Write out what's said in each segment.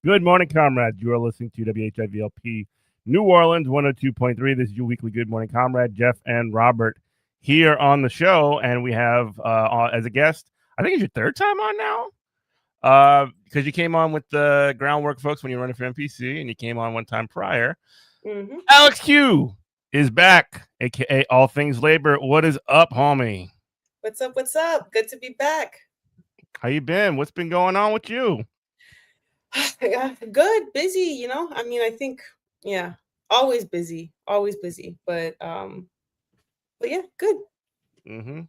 Good morning, comrades. You are listening to WHIVLP New Orleans 102.3. This is your weekly Good Morning Comrade, Jeff and Robert, here on the show. And we have as a guest, I think it's your third time on now, because you came on with the groundwork folks when you were running for MPC, and you came on one time prior. Mm-hmm. Alex Q is back, aka All Things Labor. What is up, homie? What's up? What's up? Good to be back. How you been? What's been going on with you? Yeah, good, busy. I think, yeah, always busy, always busy. But yeah, good. Mm-hmm.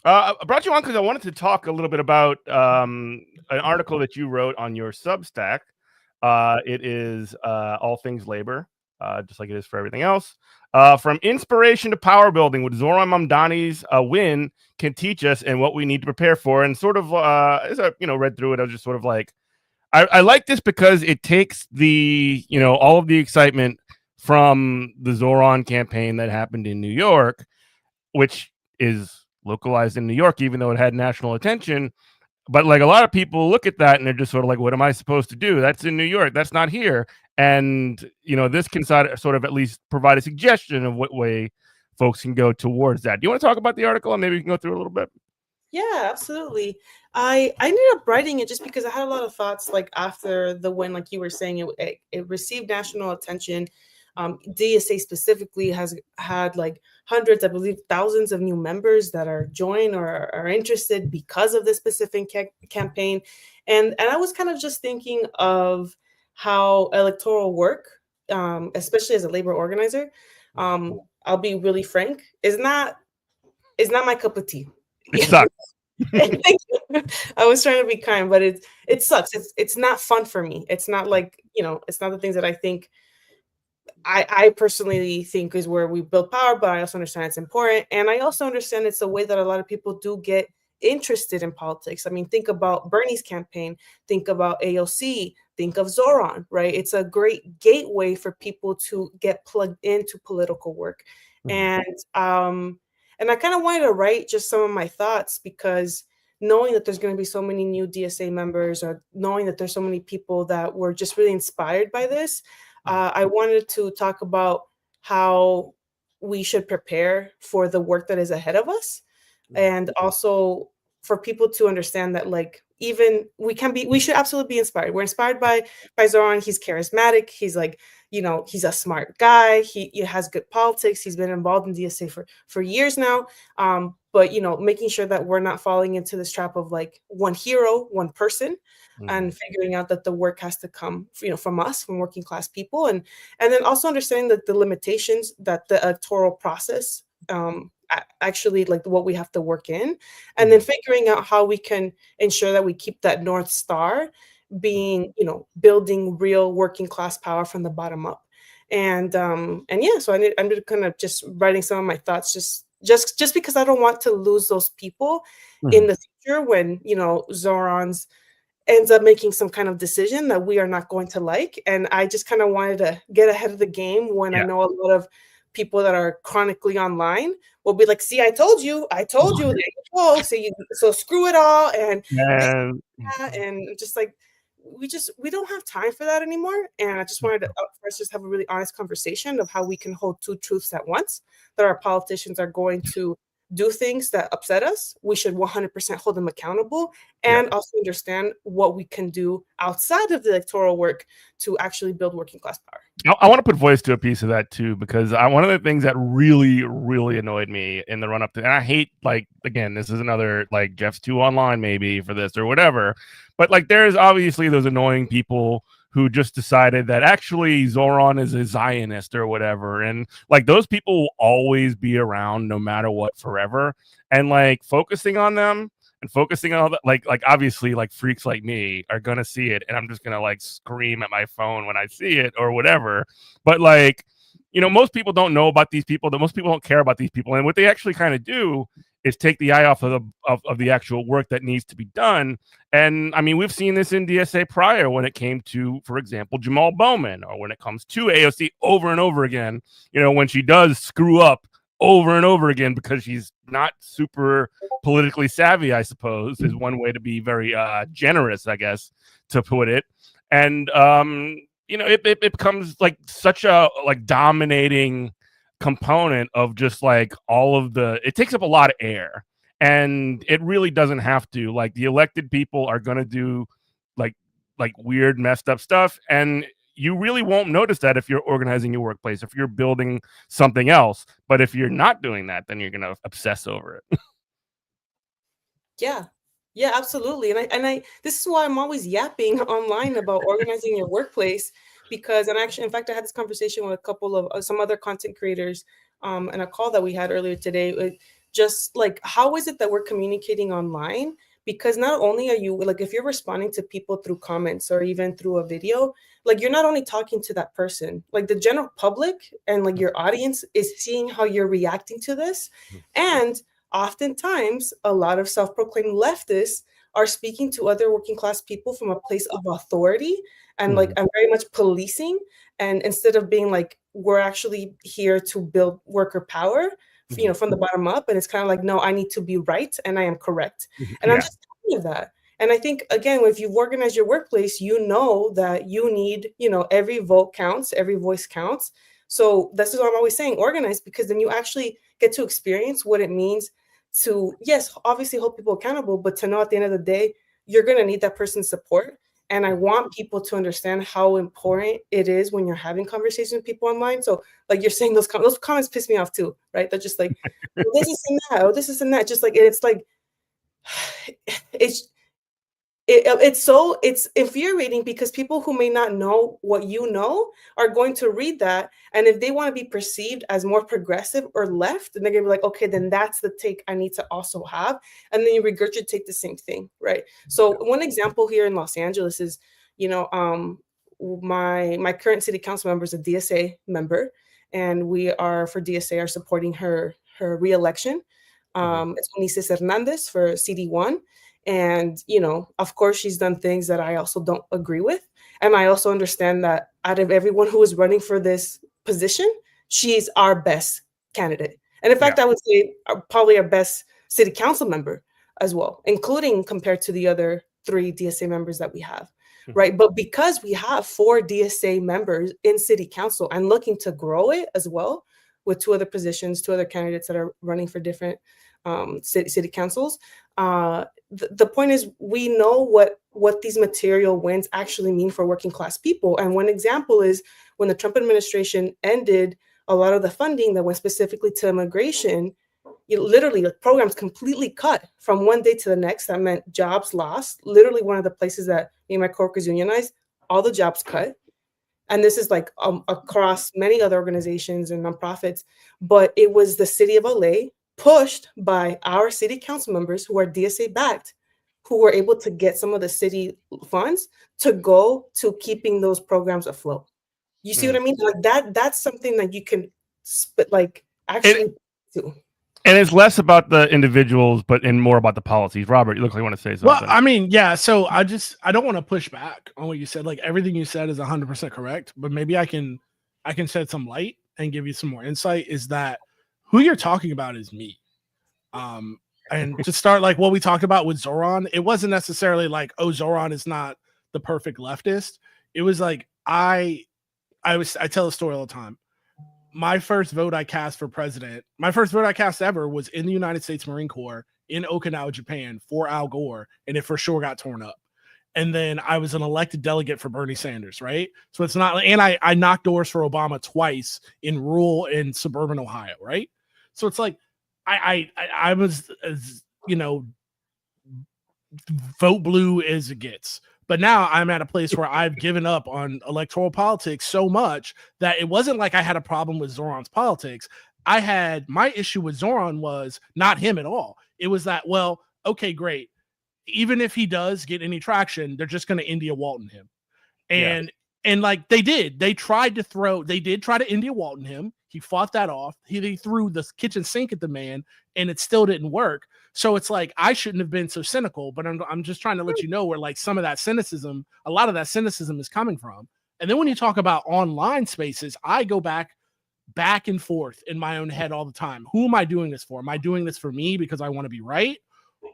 I brought you on because I wanted to talk a little bit about an article that you wrote on your Substack. It is All Things Labor, just like it is for everything else. From inspiration to power building, what Zoran Mamdani's win can teach us and what we need to prepare for. And sort of, as I read through it, I was just sort of like, I like this because it takes the all of the excitement from the Zoran campaign that happened in New York, which is localized in New York, even though it had national attention. But like a lot of people look at that and they're just sort of like, what am I supposed to do? That's in New York. That's not here. And, this can sort of at least provide a suggestion of what way folks can go towards that. Do you want to talk about the article and maybe we can go through it a little bit? Yeah, absolutely. I ended up writing it just because I had a lot of thoughts. Like after the win, like you were saying, it received national attention. DSA specifically has had like hundreds, I believe thousands of new members that are joined or are interested because of this specific campaign. And I was kind of just thinking of how electoral work, especially as a labor organizer, I'll be really frank, is not my cup of tea. It sucks. Thank you. I was trying to be kind, but it sucks. It's not fun for me. It's not like, it's not the things that I think I personally think is where we build power, but I also understand it's important. And I also understand it's a way that a lot of people do get interested in politics. I mean, think about Bernie's campaign, think about AOC, think of Zoran, right? It's a great gateway for people to get plugged into political work. Mhm. And I kind of wanted to write just some of my thoughts because knowing that there's going to be so many new DSA members, or knowing that there's so many people that were just really inspired by this, I wanted to talk about how we should prepare for the work that is ahead of us, and also for people to understand that, like, even we should absolutely be inspired. We're inspired by Zoran. He's charismatic. He's like, he's a smart guy. He has good politics. He's been involved in DSA for years now. But making sure that we're not falling into this trap of like one hero, one person, and figuring out that the work has to come, from us, from working class people, and then also understanding that the limitations that the electoral process actually, like, what we have to work in, and then figuring out how we can ensure that we keep that North Star being, building real working class power from the bottom up. And yeah, so I'm just kind of just writing some of my thoughts, just because I don't want to lose those people in the future when, Zoran's ends up making some kind of decision that we are not going to like. And I just kind of wanted to get ahead of the game when I Yeah. know a lot of people that are chronically online will be like, see, I told you, there you go. So screw it all. And this, And that, and just like, we don't have time for that anymore. And I just wanted to first just have a really honest conversation of how we can hold two truths at once, that our politicians are going to do things that upset us. We should 100% hold them accountable, yeah. and also understand what we can do outside of the electoral work to actually build working class power. I want to put voice to a piece of that too, because one of the things that really, really annoyed me in the run up to, and I hate, like, again, this is another like Jeff's too online maybe for this or whatever, but like there's obviously those annoying people who just decided that actually Zoran is a Zionist or whatever, and like those people will always be around no matter what forever, and like focusing on them and focusing on all that, like obviously like freaks like me are gonna see it and I'm just gonna like scream at my phone when I see it or whatever. But like, most people don't know about these people, that most people don't care about these people, and what they actually kind of do is take the eye off of the actual work that needs to be done. And I mean, we've seen this in DSA prior when it came to, for example, Jamal Bowman, or when it comes to AOC over and over again, when she does screw up over and over again because she's not super politically savvy, I suppose, is one way to be very generous, I guess, to put it. And it becomes like such a like dominating component of just like all of it takes up a lot of air, and it really doesn't have to. Like, the elected people are going to do like weird messed up stuff, and you really won't notice that if you're organizing your workplace, if you're building something else. But if you're not doing that, then you're going to obsess over it. Yeah. Yeah, absolutely. And I this is why I'm always yapping online about organizing your workplace, because and actually, in fact, I had this conversation with a couple of some other content creators in a call that we had earlier today. Just like, how is it that we're communicating online? Because not only are you like, if you're responding to people through comments or even through a video, like, you're not only talking to that person, like the general public and like your audience is seeing how you're reacting to this. And oftentimes, a lot of self-proclaimed leftists are speaking to other working class people from a place of authority and like I'm very much policing. And instead of being like, we're actually here to build worker power, from the bottom up, and it's kind of like, no, I need to be right and I am correct. And I'm Yeah. just tired of that. And I think, again, if you've organized your workplace, you know that you need, every vote counts, every voice counts. So this is what I'm always saying: organize, because then you actually get to experience what it means to, yes, obviously hold people accountable, but to know at the end of the day, you're going to need that person's support. And I want people to understand how important it is when you're having conversations with people online. So, like you're saying, those comments piss me off too, right? They're just like, well, this is and that, oh, this is and that. Just like, it's like, it's it's infuriating, because people who may not know what you know are going to read that, and if they want to be perceived as more progressive or left, then they're gonna be like, okay, then that's the take I need to also have, and then you regurgitate the same thing, right? So one example here in Los Angeles is, my current city council member is a DSA member, and we are, for DSA, are supporting her reelection. It's Unices Hernandez for CD1. And, of course, she's done things that I also don't agree with. And I also understand that out of everyone who is running for this position, she's our best candidate. And in fact, I would say probably our best city council member as well, including compared to the other 3 DSA members that we have. Right. But because we have 4 DSA members in city council and looking to grow it as well, with 2 other positions, 2 other candidates that are running for different city councils. The point is, we know what these material wins actually mean for working class people. And one example is when the Trump administration ended a lot of the funding that went specifically to immigration. Literally, the programs completely cut from one day to the next. That meant jobs lost. Literally, one of the places that me and my coworkers unionized, all the jobs cut. And this is like across many other organizations and nonprofits. But it was the city of LA, pushed by our city council members who are DSA backed, who were able to get some of the city funds to go to keeping those programs afloat. You see what I mean? Like that's something that you can actually do. And it's less about the individuals, but more about the policies. Robert, you look like you want to say something. Well, I mean, yeah. So I don't want to push back on what you said. Like, everything you said is 100% correct, but maybe I can shed some light and give you some more insight. Is that who you're talking about is me. And to start, like what we talked about with Zoran, it wasn't necessarily like, oh, Zoran is not the perfect leftist. It was like I tell a story all the time. My first vote I cast for president, my first vote I cast ever, was in the United States Marine Corps in Okinawa, Japan, for Al Gore, and it for sure got torn up. And then I was an elected delegate for Bernie Sanders, right? So it's not, and I knocked doors for Obama twice in rural and suburban Ohio, right? So it's like I was, vote blue as it gets. But now I'm at a place where I've given up on electoral politics so much that it wasn't like I had a problem with Zoran's politics. My issue with Zoran was not him at all. It was that, well, okay, great. Even if he does get any traction, they're just going to India Walton him. And like they did try to India Walton him. He fought that off. He threw the kitchen sink at the man, and it still didn't work. So it's like, I shouldn't have been so cynical, but I'm just trying to let you know where like some of that cynicism, a lot of that cynicism is coming from. And then when you talk about online spaces, I go back and forth in my own head all the time. Who am I doing this for? Am I doing this for me because I want to be right?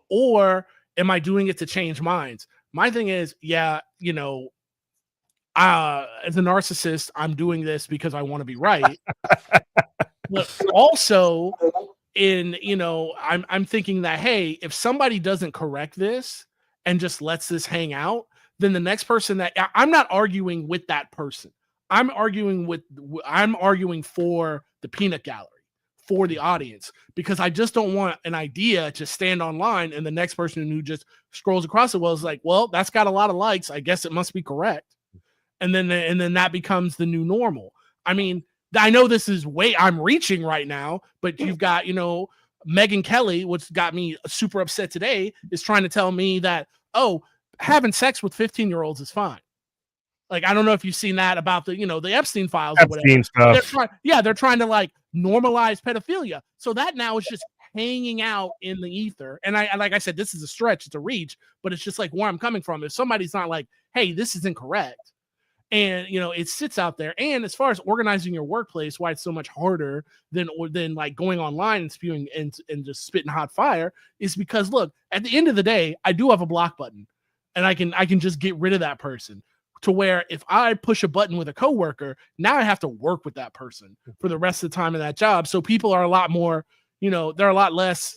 Or am I doing it to change minds? My thing is, as a narcissist, I'm doing this because I want to be right. But also I'm thinking that, hey, if somebody doesn't correct this and just lets this hang out, then the next person that I'm not arguing with that person. I'm arguing for the peanut gallery, for the audience, because I just don't want an idea to stand online and the next person who just scrolls across it is like, well, that's got a lot of likes, I guess it must be correct. And then that becomes the new normal. I mean, I know this is I'm reaching right now, but you've got, Megyn Kelly, what's got me super upset today, is trying to tell me that, oh, having sex with 15-year-olds is fine. Like, I don't know if you've seen that about the Epstein files or whatever. Stuff. They're trying to like normalize pedophilia. So that now is just hanging out in the ether. And like I said, this is a stretch, it's a reach, but it's just like where I'm coming from. If somebody's not like, hey, this is incorrect, and it sits out there. And as far as organizing your workplace, why it's so much harder than like going online and spewing and just spitting hot fire is because, look, at the end of the day, I do have a block button, and I can just get rid of that person. To where if I push a button with a coworker, now I have to work with that person for the rest of the time of that job. So people are a lot more, they're a lot less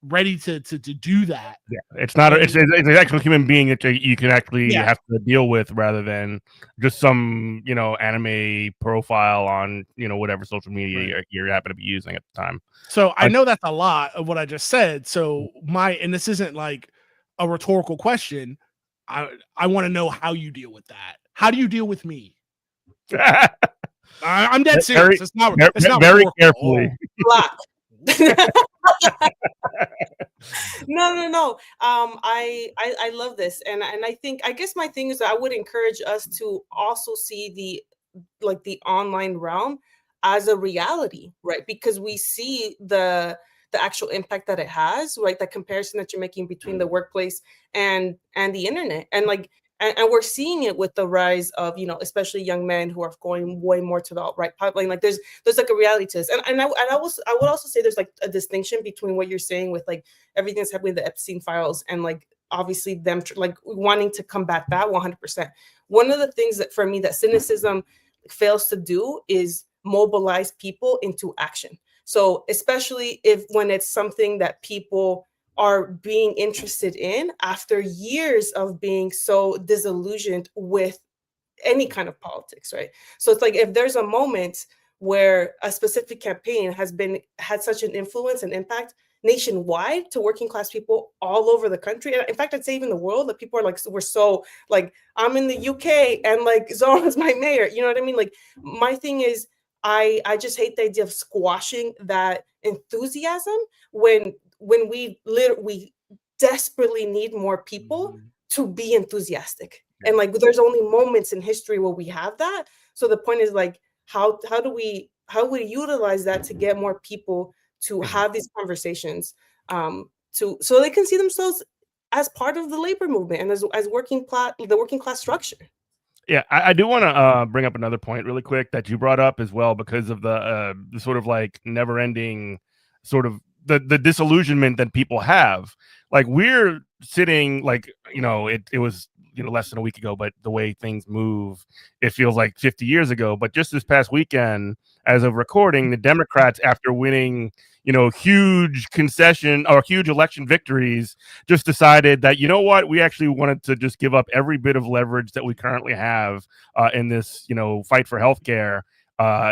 ready to do that. Yeah, it's not. It's an actual human being that you can actually have to deal with, rather than just some anime profile on whatever social media you happen to be using at the time. So I know that's a lot of what I just said. So and this isn't like a rhetorical question. I want to know how you deal with that. How do you deal with me? I'm dead serious. It's not very carefully. Block. No. I love this, and I think, I guess my thing is that I would encourage us to also see the online realm as a reality, right? Because we see the actual impact that it has, right? That comparison that you're making between the workplace and the internet, and and we're seeing it with the rise of especially young men who are going way more to the alt-right pipeline. Like there's like a reality to this, and I would also say there's like a distinction between what you're saying with like everything that's happening with the Epstein files, and like obviously them like wanting to combat that 100%. One of the things that for me that cynicism fails to do is mobilize people into action. So especially when it's something that people are being interested in after years of being so disillusioned with any kind of politics, right? So it's like if there's a moment where a specific campaign had such an influence and impact nationwide to working class people all over the country, and in fact I'd say even the world, that people are like, we're so like, I'm in the UK and like Zoran's my mayor, you know what I mean? Like my thing is, I just hate the idea of squashing that enthusiasm when we desperately need more people to be enthusiastic. And like there's only moments in history where we have that. So the point is like, how do we utilize that to get more people to have these conversations, so they can see themselves as part of the labor movement and as the working class structure. Yeah, I do want to bring up another point really quick that you brought up as well, because of the sort of like never-ending sort of the disillusionment that people have. Like we're sitting like, it was less than a week ago, but the way things move, it feels like 50 years ago. But just this past weekend, as of recording, the Democrats, after winning huge concession or huge election victories, just decided that, what, we actually wanted to just give up every bit of leverage that we currently have in this, fight for healthcare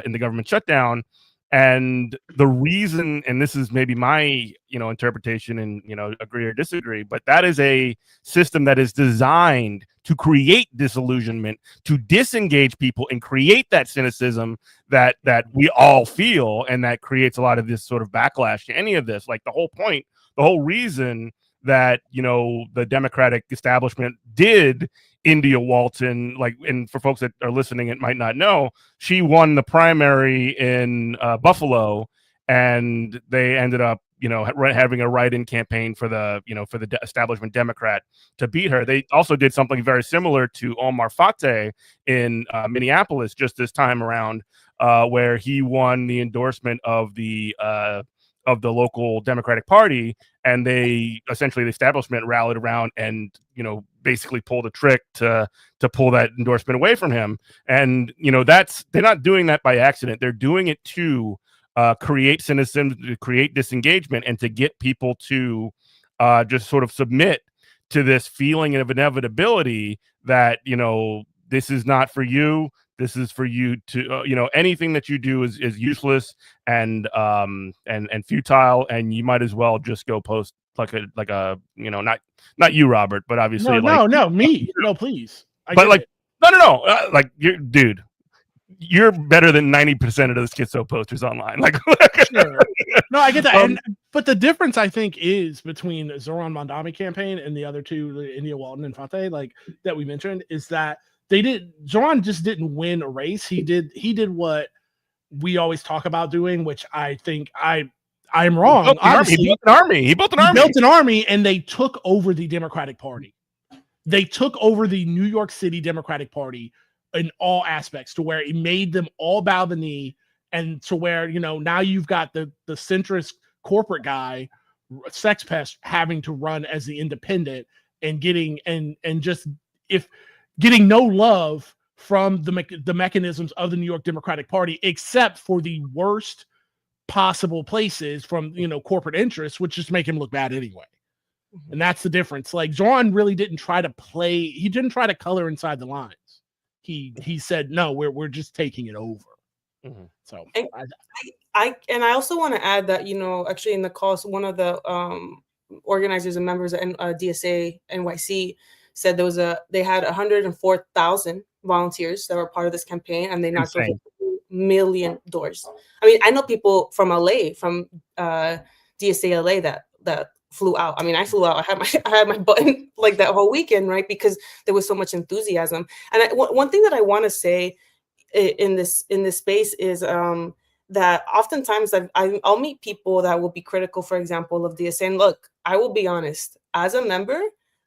in the government shutdown. And the reason, and this is maybe my, interpretation and, agree or disagree, but that is a system that is designed to create disillusionment, to disengage people and create that cynicism that we all feel. And that creates a lot of this sort of backlash to any of this. Like the whole point, the whole reason that, the Democratic establishment did India Walton, like, and for folks that are listening, it might not know, she won the primary in Buffalo, and they ended up, having a write-in campaign for the, for the establishment Democrat to beat her. They also did something very similar to Omar Fateh in Minneapolis just this time around, where he won the endorsement of the of the local Democratic Party, and they essentially the establishment rallied around and basically pulled a trick to pull that endorsement away from him. And they're not doing that by accident. They're doing it to create cynicism, to create disengagement, and to get people to just sort of submit to this feeling of inevitability that this is not for you. This is for you to, anything that you do is useless and futile, and you might as well just go post like a not you, Robert, but obviously no, me, no, please. No, you're better than 90% of the schizo posters online. Sure. No, I get that. But the difference, I think, is between the Zoran Mondami campaign and the other two, India Walton and Fate, that we mentioned, is that Zoran just didn't win a race. He did what we always talk about doing, which I think I'm wrong. He built an army. He built an army, and they took over the Democratic Party. They took over the New York City Democratic Party in all aspects, to where it made them all bow the knee, and to where now you've got the centrist corporate guy, sex pest, having to run as the independent and getting no love from the mechanisms of the New York Democratic Party, except for the worst possible places from corporate interests, which just make him look bad anyway. And that's the difference. Zoran really didn't try to play. He didn't try to color inside the lines. He said, no, we're just taking it over. Mm-hmm. So I also want to add that actually in the calls, one of the organizers and members of DSA NYC said they had 104,000 volunteers that were part of this campaign, and they knocked over 2 million doors. I mean, I know people from LA, from DSA LA that flew out. I mean, I flew out. I had my button that whole weekend, right? Because there was so much enthusiasm. And one thing that I want to say in this space is that oftentimes I'll meet people that will be critical, for example, of DSA. And look, I will be honest, as a member,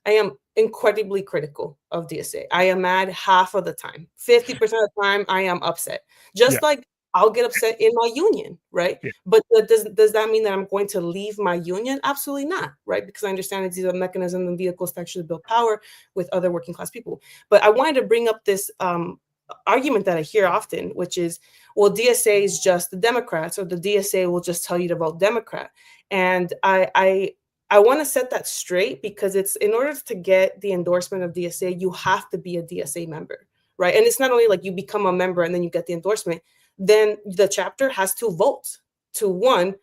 I am incredibly critical of DSA. I am mad half of the time. 50% of the time, I am upset. Like I'll get upset in my union, right? Yeah. But does that mean that I'm going to leave my union? Absolutely not, right? Because I understand these are mechanisms and vehicles to actually build power with other working class people. But I wanted to bring up this argument that I hear often, which is, well, DSA is just the Democrats, or the DSA will just tell you to vote Democrat. And I want to set that straight, because it's, in order to get the endorsement of DSA, you have to be a DSA member, right? And it's not only you become a member and then you get the endorsement. Then the chapter has to vote to, one,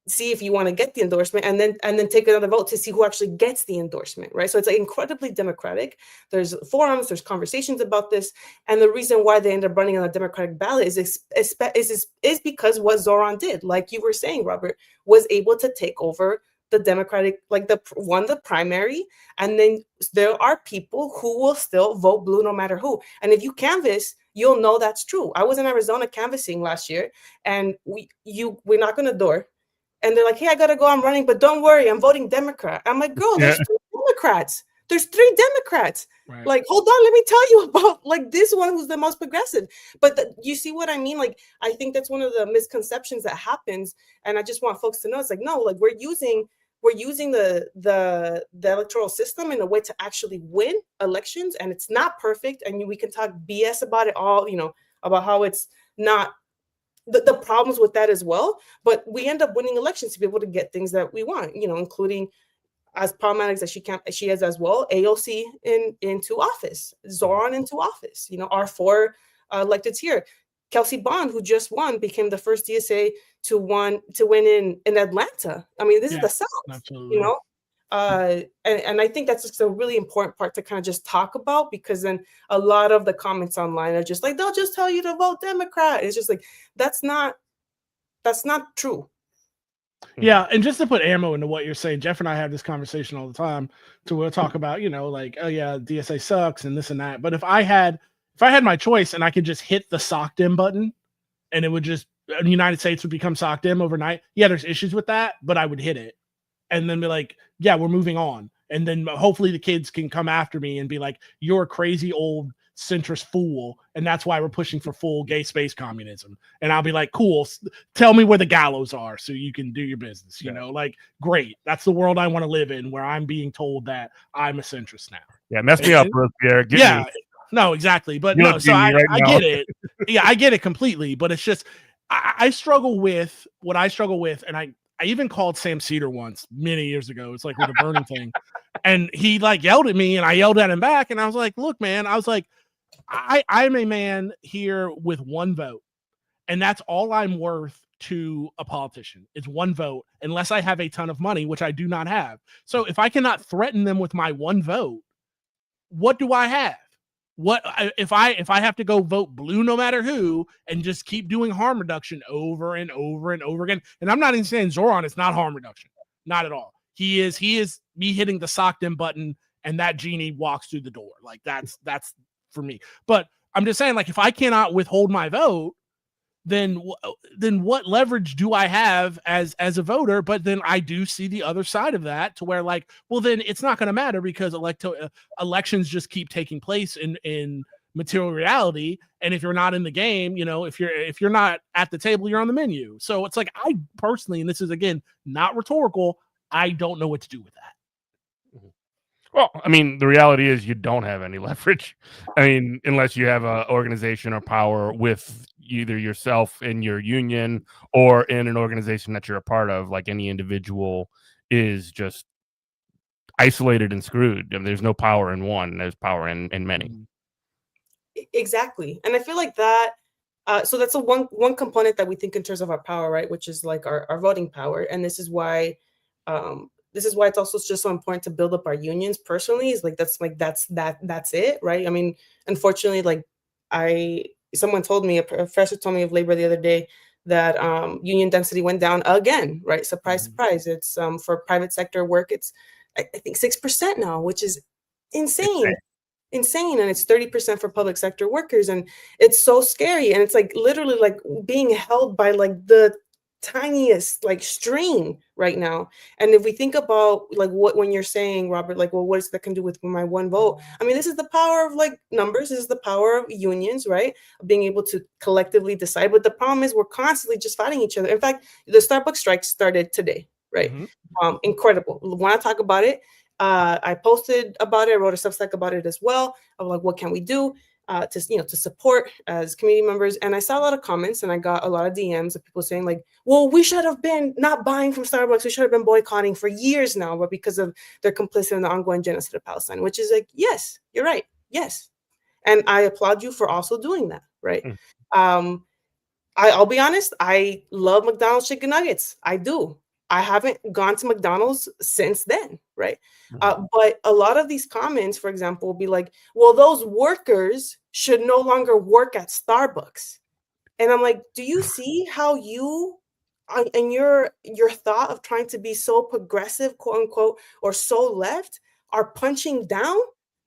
see if you want to get the endorsement, and then take another vote to see who actually gets the endorsement, right? So it's incredibly democratic. There's forums, there's conversations about this, and the reason why they end up running on a Democratic ballot is because what Zoran did, like you were saying, Robert, was able to take over the Democratic, the primary, and then there are people who will still vote blue no matter who. And if you canvass, you'll know that's true. I was in Arizona canvassing last year, and we knock on the door, and they're like, "Hey, I gotta go. I'm running, but don't worry, I'm voting Democrat." I'm like, "Girl, there's 3 Democrats. There's 3 Democrats. Right. Hold on, let me tell you about this one who's the most progressive." But you see what I mean? I think that's one of the misconceptions that happens, and I just want folks to know, it's no, we're using the electoral system in a way to actually win elections, and it's not perfect, and we can talk BS about it all, about how it's not, the problems with that as well, but we end up winning elections to be able to get things that we want, including, as problematic as she is as well, AOC into office, Zoran into office, our 4 electeds here. Kelsey Bond, who just won, became the first DSA to win in Atlanta. I mean, this is the South, absolutely. And I think that's just a really important part to kind of just talk about, because then a lot of the comments online are just they'll just tell you to vote Democrat. It's just that's not true. Yeah, and just to put ammo into what you're saying, Jeff and I have this conversation all the time. We'll talk about, oh yeah, DSA sucks and this and that. But if I had my choice and I could just hit the SOCDEM button, and it would just, the United States would become SOCDEM overnight. Yeah, there's issues with that, but I would hit it and then be like, yeah, we're moving on. And then hopefully the kids can come after me and be like, you're a crazy old centrist fool, and that's why we're pushing for full gay space communism. And I'll be like, cool, tell me where the gallows are so you can do your business. You know, like, great. That's the world I want to live in, where I'm being told that I'm a centrist now. Yeah, mess me up, Robespierre. Yeah, no, exactly. But no, so I get it. Yeah, I get it completely. But it's just, I struggle with what I struggle with, and I even called Sam Cedar once many years ago. It's like with a burning thing. And he like yelled at me and I yelled at him back. And I was like, look, man, I was like, I'm a man here with one vote. And that's all I'm worth to a politician. It's one vote, unless I have a ton of money, which I do not have. So if I cannot threaten them with my one vote, what do I have? If I have to go vote blue no matter who and just keep doing harm reduction over and over and over again? And I'm not even saying Zoran is not harm reduction, not at all. He is me hitting the sock them button and that genie walks through the door. Like that's for me. But I'm just saying, like, if I cannot withhold my vote, then what leverage do I have as a voter? But then I do see the other side of that, to where like, well, then it's not going to matter because elections just keep taking place in material reality. And if you're not in the game, you know, if you're not at the table, you're on the menu. So it's like, I personally, and this is again not rhetorical, I don't know what to do with that. Well, I mean, the reality is you don't have any leverage. I mean, unless you have an organization or power with either yourself in your union or in an organization that you're a part of. Like, any individual is just isolated and screwed. I mean, there's no power in one. There's power in many. Exactly. And I feel like that, so that's one component that we think in terms of our power, right? Which is like our voting power. And this is why it's also just so important to build up our unions personally. Is like, that's it, right? I mean, unfortunately, like someone told me, a professor told me of labor the other day, that union density went down again, right? Surprise, surprise. It's for private sector work, it's I think 6% now, which is insane. And it's 30% for public sector workers. And it's so scary. And it's like literally like being held by like the tiniest like string right now. And if we think about like when you're saying, Robert, like, well, what is that can do with my one vote? I mean, this is the power of like numbers. This is the power of unions, right? Being able to collectively decide. But the problem is we're constantly just fighting each other. In fact, the Starbucks strike started today, right? Incredible. When I talk about it, I posted about it. I wrote a Substack about it as well, of like, what can we do to support as community members. And I saw a lot of comments and I got a lot of DMs of people saying like, well, we should have been not buying from Starbucks. We should have been boycotting for years now, but because of their complicit in the ongoing genocide of Palestine, which is like, yes, you're right. Yes. And I applaud you for also doing that. Right. I'll be honest. I love McDonald's chicken nuggets. I do. I haven't gone to McDonald's since then, right? But a lot of these comments, for example, will be like, well, those workers should no longer work at Starbucks. And I'm like, do you see how you and your thought of trying to be so progressive, quote unquote, or so left are punching down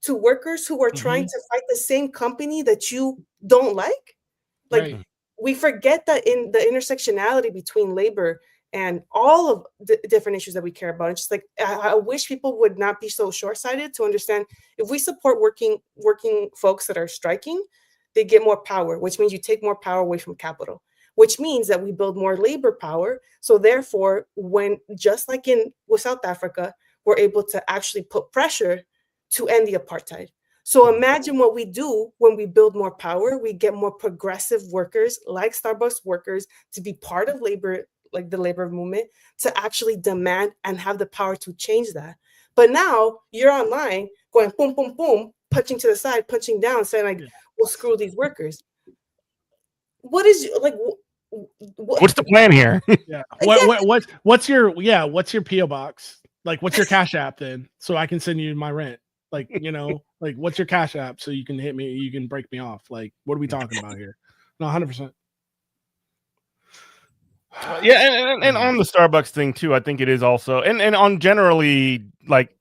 to workers who are trying to fight the same company that you don't like? Like, we forget that in the intersectionality between labor and all of the different issues that we care about. It's just like, I wish people would not be so short-sighted to understand if we support working folks that are striking, they get more power, which means you take more power away from capital, which means that we build more labor power. So therefore, when just like with South Africa, we're able to actually put pressure to end the apartheid. So imagine what we do when we build more power. We get more progressive workers like Starbucks workers to be part of labor, like the labor movement, to actually demand and have the power to change that. But now you're online going boom, boom, boom, punching to the side, punching down, saying like, well, screw these workers. What is like, what's the plan here? What's your PO box? Like, what's your Cash App then? So I can send you my rent. Like, you know, like, what's your Cash App so you can hit me, you can break me off? Like, what are we talking about here? No, 100%. Yeah, and on the Starbucks thing too, I think it is also, and on generally, like,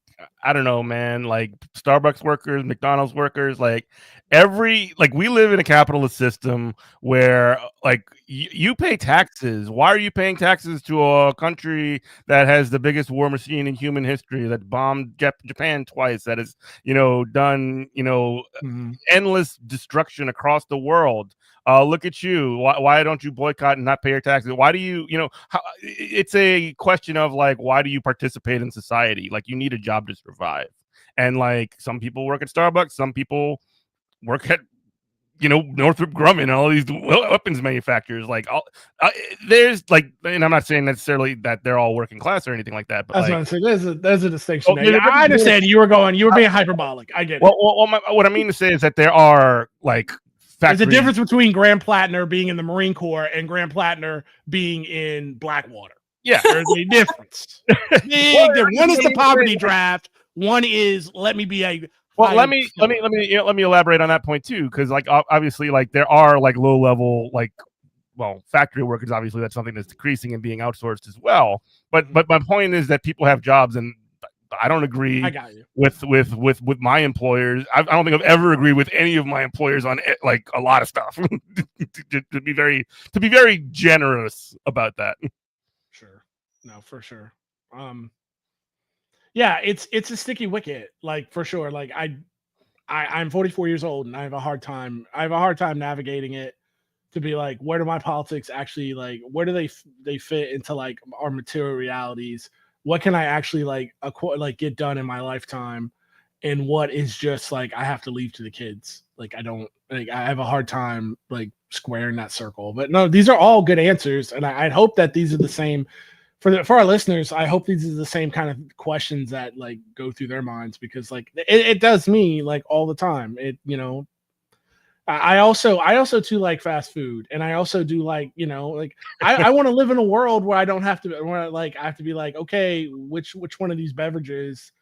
I don't know, man, like Starbucks workers, McDonald's workers, like we live in a capitalist system where like you pay taxes. Why are you paying taxes to a country that has the biggest war machine in human history, that bombed Japan twice, that has, done, endless destruction across the world? Look at you. Why don't you boycott and not pay your taxes? Why do you, it's a question of like, why do you participate in society? Like, you need a job to survive. And like, some people work at Starbucks, some people work at, Northrop Grumman and all these weapons manufacturers. Like, there's like, and I'm not saying necessarily that they're all working class or anything like that, but that's like, what I'm saying. There's a distinction. Well, I understand you were being hyperbolic. I get it. Well, what I mean to say is that there are like, there's a difference between Graham Plattner being in the Marine Corps and Graham Plattner being in Blackwater. Yeah, there's a difference. One is the poverty draft. One is let me be a. Well, let me elaborate on that point too, because like obviously like there are like low level like, well, factory workers. Obviously, that's something that's decreasing and being outsourced as well. But my point is that people have jobs, and I don't agree with my employers. I don't think I've ever agreed with any of my employers on like a lot of stuff. to be very generous about that. Sure, no, for sure. Yeah, it's a sticky wicket, like for sure. Like I'm 44 years old, and I have a hard time navigating it. To be like, where do my politics actually like? Where do they fit into like our material realities? What can I actually like get done in my lifetime, and what is just like I have to leave to the kids? Like I have a hard time like squaring that circle. But no, these are all good answers, and I hope that these are the same for our listeners. I hope these are the same kind of questions that like go through their minds, because like it does me like all the time. I also too like fast food, and I also do like, I want to live in a world where I don't have to, I have to be like, okay, which one of these beverages,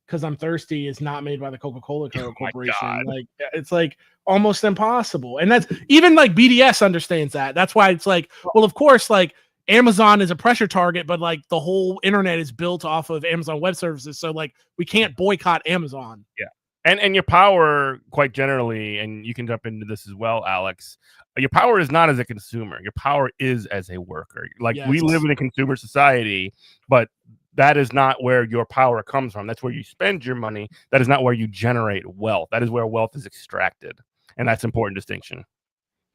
because I'm thirsty, is not made by the Coca-Cola Corporation. Like, it's like almost impossible. And that's even like BDS understands that. That's why it's like, well, of course, like Amazon is a pressure target, but like the whole internet is built off of Amazon Web Services. So like we can't boycott Amazon. Yeah. And your power, quite generally, and you can jump into this as well, Alex, your power is not as a consumer. Your power is as a worker. Like, we live in a consumer society, but that is not where your power comes from. That's where you spend your money. That is not where you generate wealth. That is where wealth is extracted. And that's an important distinction.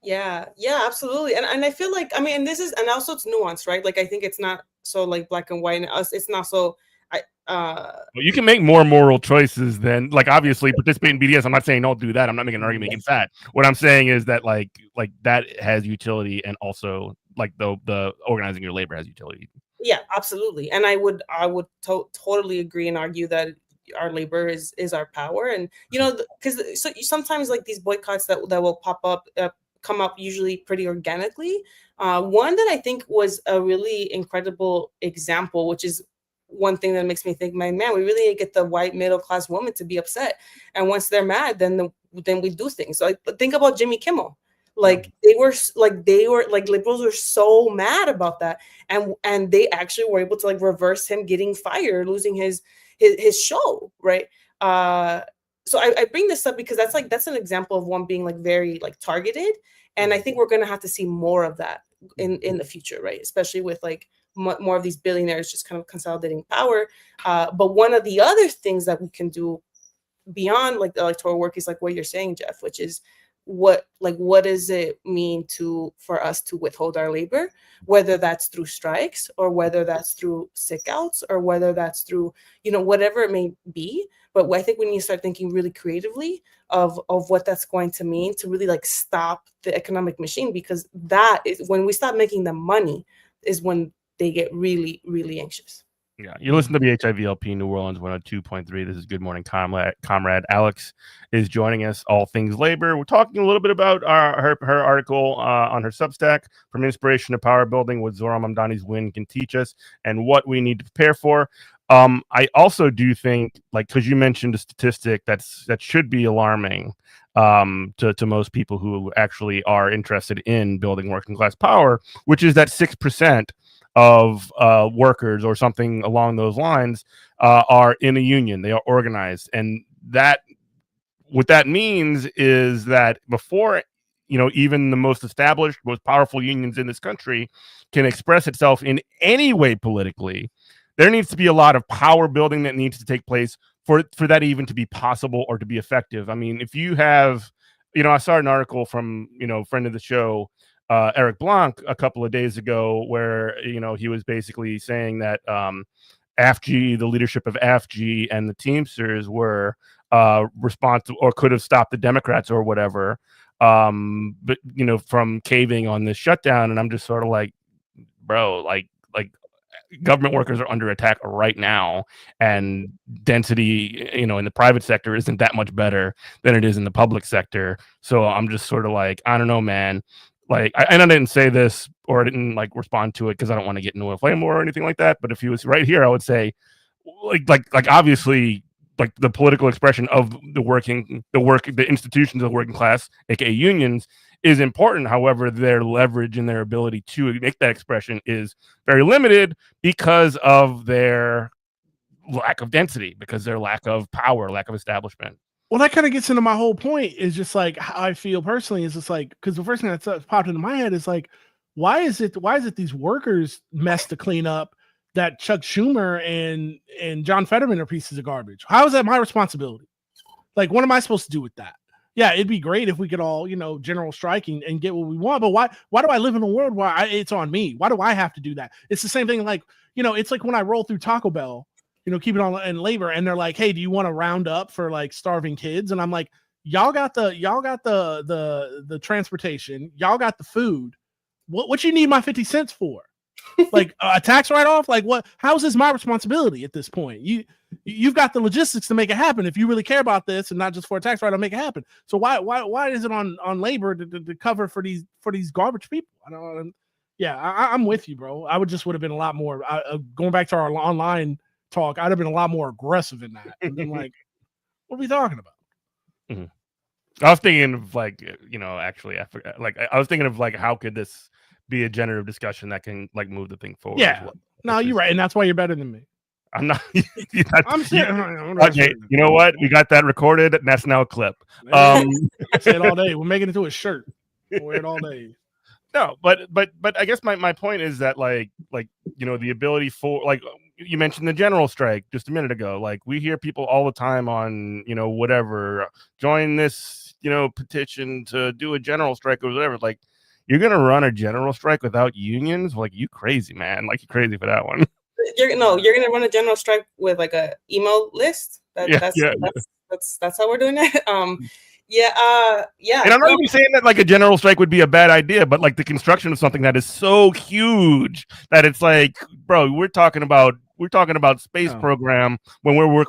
Yeah, absolutely. And I feel like, I mean, and also it's nuanced, right? Like, I think it's not so like black and white, and it's not so well, you can make more moral choices than, like, obviously participate in BDS. I'm not saying don't do that. I'm not making an argument against that. What I'm saying is that like that has utility, and also like the organizing your labor has utility. Yeah, absolutely. And I would totally agree and argue that our labor is our power. And because so sometimes like these boycotts that will come up usually pretty organically. One that I think was a really incredible example, which is one thing that makes me think, man, we really need to get the white middle class woman to be upset. And once they're mad, then we do things. So I think about Jimmy Kimmel. Like they were like liberals were so mad about that, and they actually were able to like reverse him getting fired, losing his show, right? So I bring this up because that's an example of one being like very like targeted, and I think we're gonna have to see more of that in the future, right? Especially with like more of these billionaires just kind of consolidating power. But one of the other things that we can do beyond like the electoral work is like what you're saying, Jeff, which is what does it mean for us to withhold our labor, whether that's through strikes or whether that's through sick outs or whether that's through whatever it may be. But I think we need to start thinking really creatively of what that's going to mean to really like stop the economic machine, because that is when we stop making them money is when they get really, really anxious. Yeah, you listen to BHIVLP New Orleans 102.3. This is Good Morning Comrade. Alex is joining us, all things labor. We're talking a little bit about her article on her Substack, From Inspiration to Power Building, what Zohran Mamdani's win can teach us and what we need to prepare for. I also do think, like, because you mentioned a statistic that should be alarming to most people who actually are interested in building working class power, which is that 6% of workers or something along those lines are in a union. They are organized, and that what that means is that before even the most established, most powerful unions in this country can express itself in any way politically, there needs to be a lot of power building that needs to take place for that even to be possible or to be effective. I mean, if you have, I saw an article from, friend of the show, Eric Blanc, a couple of days ago, where, he was basically saying that AFG, the leadership of AFG and the Teamsters were responsible or could have stopped the Democrats or whatever, but from caving on this shutdown. And I'm just sort of like, bro, like government workers are under attack right now, and density, in the private sector isn't that much better than it is in the public sector. So I'm just sort of like, I don't know, man. Like, I didn't say this or I didn't like respond to it because I don't want to get into a flame war or anything like that. But if he was right here, I would say, like obviously, like the political expression of the institutions of the working class, aka unions, is important. However, their leverage and their ability to make that expression is very limited because of their lack of density, because their lack of power, lack of establishment. Well, that kind of gets into my whole point, is just like how I feel personally is just like, because the first thing that's popped into my head is like, why is it these workers mess to clean up that Chuck Schumer and John Fetterman are pieces of garbage? How is that my responsibility? Like, what am I supposed to do with that? Yeah, it'd be great if we could all, general striking and get what we want. But why do I live in a world where it's on me? Why do I have to do that? It's the same thing. Like, it's like when I roll through Taco Bell, keep it on in labor, and they're like, hey, do you want to round up for like starving kids? And I'm like, y'all got the transportation, y'all got the food. What you need my 50 cents for? Like a tax write-off? Like what? How is this my responsibility at this point? You've got the logistics to make it happen. If you really care about this and not just for a tax write-off, make it happen. So why is it on labor to cover for these garbage people? I don't. Yeah, I'm with you, bro. I would have been a lot more going back to our online talk. I'd have been a lot more aggressive in that. And been like, what are we talking about? Mm-hmm. I was thinking of like, actually, I forgot. Like, I was thinking of like, how could this be a generative discussion that can like move the thing forward? Yeah, well. No, you're right, and that's why you're better than me. I'm not. I'm serious. Okay, you know what? We got that recorded, and that's now a clip. I say it all day. We're making it to a shirt. We'll wear it all day. No, but I guess my point is that like the ability for, like, you mentioned the general strike just a minute ago. Like, we hear people all the time on whatever, join this petition to do a general strike or whatever. Like, you're gonna run a general strike without unions? Like, you crazy, man. Like, you crazy for that one. You're gonna run a general strike with like a email list. That's how we're doing it. Yeah. And I'm not even saying that like a general strike would be a bad idea, but like the construction of something that is so huge that it's like, bro, we're talking about space program when we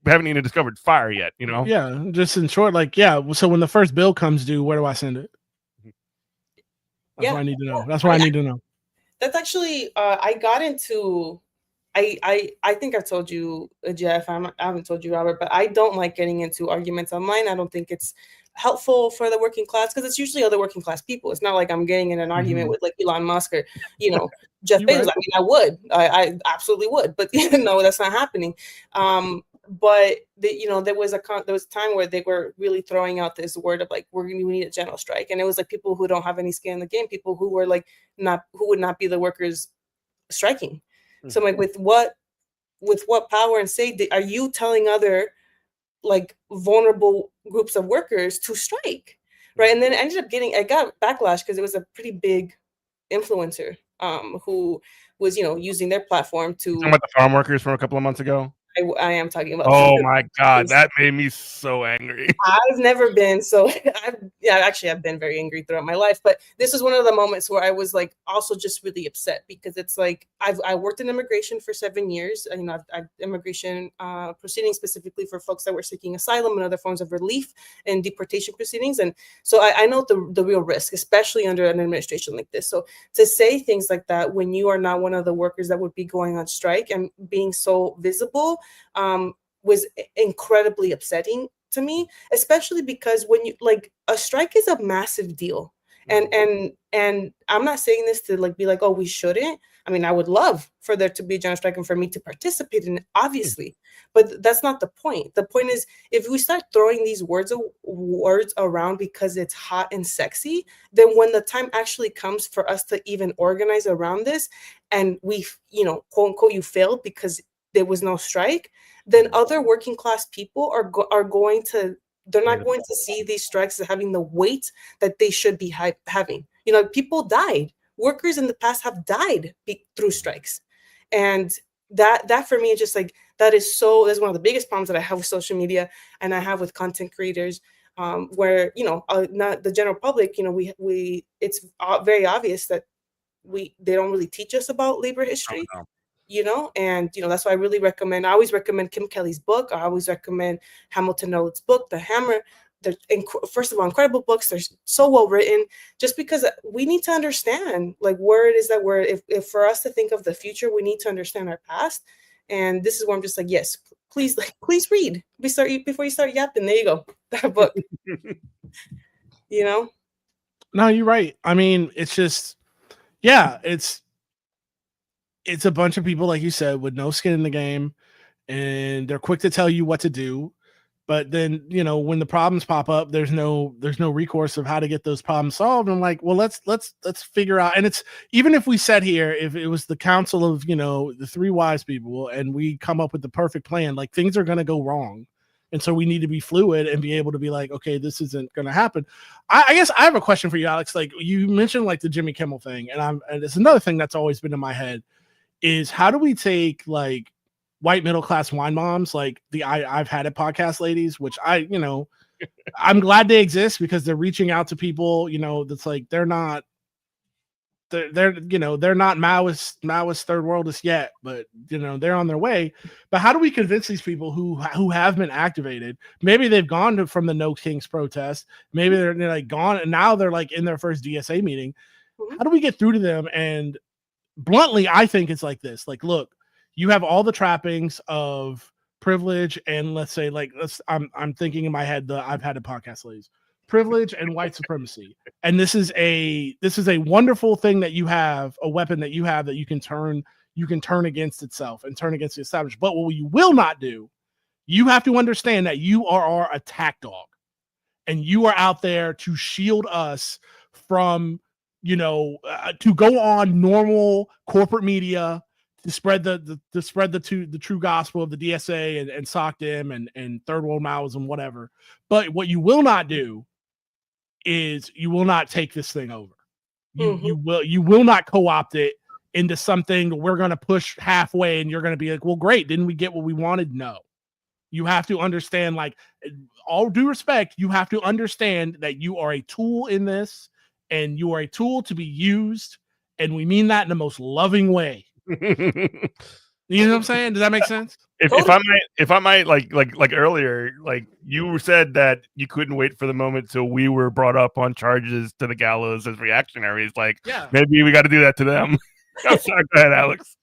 haven't even discovered fire yet, Yeah, just in short, like, yeah. So when the first bill comes due, where do I send it? That's what I need to know. That's what I need to know. That's actually I got into. I think I've told you, Jeff. I haven't told you, Robert, but I don't like getting into arguments online. I don't think it's helpful for the working class, because it's usually other working class people. It's not like I'm getting in an argument with like Elon Musk or Jeff Bezos. Right. I mean, I would, I absolutely would, but no, that's not happening. But there was a time where they were really throwing out this word of like, we need a general strike, and it was like people who don't have any skin in the game, people who were like who would not be the workers striking. So I'm like, with what power and say are you telling other like vulnerable groups of workers to strike, right? And then I got backlash because it was a pretty big influencer who was using their platform to. You're talking about the farm workers from a couple of months ago. I am talking about. Oh my God, that made me so angry. I've never been so. I've been very angry throughout my life, but this was one of the moments where I was like also just really upset, because it's like I worked in immigration for 7 years. I've immigration proceedings specifically for folks that were seeking asylum and other forms of relief and deportation proceedings, and so I know the real risk, especially under an administration like this. So to say things like that when you are not one of the workers that would be going on strike and being so visible was incredibly upsetting to me, especially because when you like a strike is a massive deal. And I'm not saying this to like be like, oh, we shouldn't, I mean, I would love for there to be a general strike and for me to participate in it, obviously, but that's not the point. The point is, if we start throwing these words around because it's hot and sexy, then when the time actually comes for us to even organize around this, and we, quote unquote, you failed because there was no strike, then other working class people are going to, they're not going to see these strikes as having the weight that they should be having. People died. Workers in the past have died through strikes. And that for me is just like, that's one of the biggest problems that I have with social media and I have with content creators, where, not the general public, we it's very obvious that they don't really teach us about labor history. And that's why I always recommend Kim Kelly's book. I always recommend Hamilton Nolan's book, The Hammer. They're first of all, incredible books. They're so well written, just because we need to understand like where it is that if for us to think of the future, we need to understand our past. And this is where I'm just like, yes, please read before you start yapping. There you go. That book. No, you're right. I mean, it's just, yeah, it's a bunch of people, like you said, with no skin in the game, and they're quick to tell you what to do. But then, when the problems pop up, there's no recourse of how to get those problems solved. I'm like, well, let's figure out. And it's, even if we sat here, if it was the council of, the three wise people, and we come up with the perfect plan, like things are going to go wrong. And so we need to be fluid and be able to be like, okay, this isn't going to happen. I guess I have a question for you, Alex. Like you mentioned, like the Jimmy Kimmel thing, and it's another thing that's always been in my head is, how do we take like white middle class wine moms, like the I've Had It podcast ladies, which I'm glad they exist because they're reaching out to people, that's like, they're not Maoist third worldists yet, but they're on their way. But how do we convince these people who have been activated? Maybe they've gone from the No Kings protest, maybe they're like gone and now they're like in their first DSA meeting. How do we get through to them? And bluntly, I think it's like this. Like, look, you have all the trappings of privilege, and let's say, like, I'm thinking in my head, I've Had a podcast ladies, privilege and white supremacy. And this is a wonderful thing that you have, a weapon that you have that you can turn against itself and turn against the establishment. But what you will not do, you have to understand that you are our attack dog, and you are out there to shield us from, to go on normal corporate media to spread the true gospel of the DSA and SOCDEM and third world Maoism, whatever. But what you will not do is you will not take this thing over. You will not co-opt it into something we're going to push halfway and you're going to be like, well, great. Didn't we get what we wanted? No. You have to understand, like, all due respect, you have to understand that you are a tool in this, and you are a tool to be used. And we mean that in the most loving way. You know what I'm saying? Does that make sense? If I might, like earlier, like you said that you couldn't wait for the moment till we were brought up on charges to the gallows as reactionaries. Like, yeah, maybe we got to do that to them. I'm sorry, go ahead, Alex.